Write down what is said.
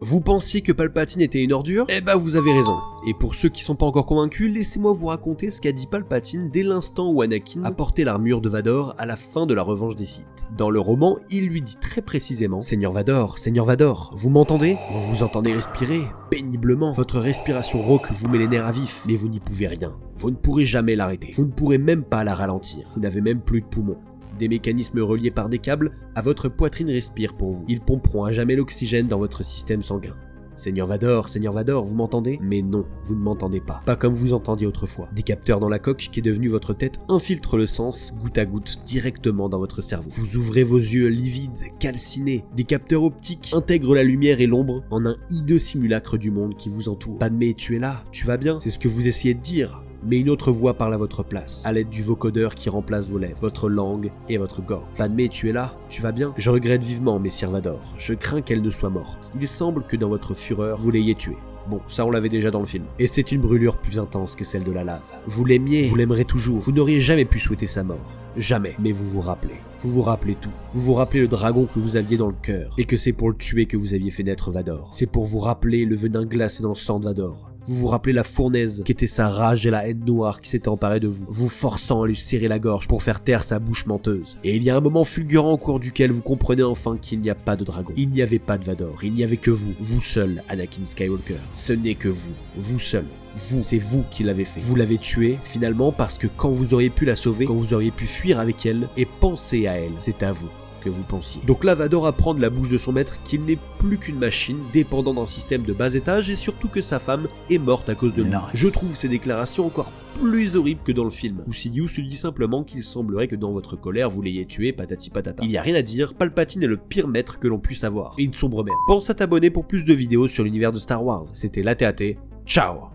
Vous pensiez que Palpatine était une ordure? Eh ben vous avez raison. Et pour ceux qui sont pas encore convaincus, laissez-moi vous raconter ce qu'a dit Palpatine dès l'instant où Anakin a porté l'armure de Vador à la fin de la revanche des Sith. Dans le roman, il lui dit très précisément: Seigneur Vador, vous m'entendez? Vous vous entendez respirer péniblement. Votre respiration rauque vous met les nerfs à vif, mais vous n'y pouvez rien. Vous ne pourrez jamais l'arrêter. Vous ne pourrez même pas la ralentir. Vous n'avez même plus de poumons. Des mécanismes reliés par des câbles à votre poitrine respirent pour vous. Ils pomperont à jamais l'oxygène dans votre système sanguin. Seigneur Vador, vous m'entendez? Mais non, vous ne m'entendez pas. Pas comme vous entendiez autrefois. Des capteurs dans la coque qui est devenue votre tête infiltrent le sens, goutte à goutte, directement dans votre cerveau. Vous ouvrez vos yeux livides, calcinés. Des capteurs optiques intègrent la lumière et l'ombre en un hideux simulacre du monde qui vous entoure. Padmé, tu es là, tu vas bien? C'est ce que vous essayez de dire. Mais une autre voix parle à votre place, à l'aide du vocodeur qui remplace vos lèvres, votre langue et votre gorge. Padmé, tu es là? Tu vas bien? Je regrette vivement, messire Vador. Je crains qu'elle ne soit morte. Il semble que dans votre fureur, vous l'ayez tuée. Bon, ça on l'avait déjà dans le film. Et c'est une brûlure plus intense que celle de la lave. Vous l'aimiez, vous l'aimerez toujours. Vous n'auriez jamais pu souhaiter sa mort. Jamais. Mais vous vous rappelez. Vous vous rappelez tout. Vous vous rappelez le dragon que vous aviez dans le cœur. Et que c'est pour le tuer que vous aviez fait naître Vador. C'est pour vous rappeler le venin glacé dans le sang de Vador. Vous vous rappelez la fournaise qui était sa rage et la haine noire qui s'était emparée de vous, vous forçant à lui serrer la gorge pour faire taire sa bouche menteuse. Et il y a un moment fulgurant au cours duquel vous comprenez enfin qu'il n'y a pas de dragon. Il n'y avait pas de Vador, il n'y avait que vous seul, Anakin Skywalker. Ce n'est que vous seul. C'est vous qui l'avez fait. Vous l'avez tuée, finalement, parce que quand vous auriez pu la sauver, quand vous auriez pu fuir avec elle et penser à elle, c'est à vous que vous pensiez. Donc là, Vador apprend de la bouche de son maître qu'il n'est plus qu'une machine dépendant d'un système de bas étage et surtout que sa femme est morte à cause de lui. Je trouve ces déclarations encore plus horribles que dans le film, où Sidious lui dit simplement qu'il semblerait que dans votre colère vous l'ayez tué, patati patata. Il n'y a rien à dire, Palpatine est le pire maître que l'on puisse avoir, et une sombre merde. Pense à t'abonner pour plus de vidéos sur l'univers de Star Wars. C'était l'ATAT, ciao.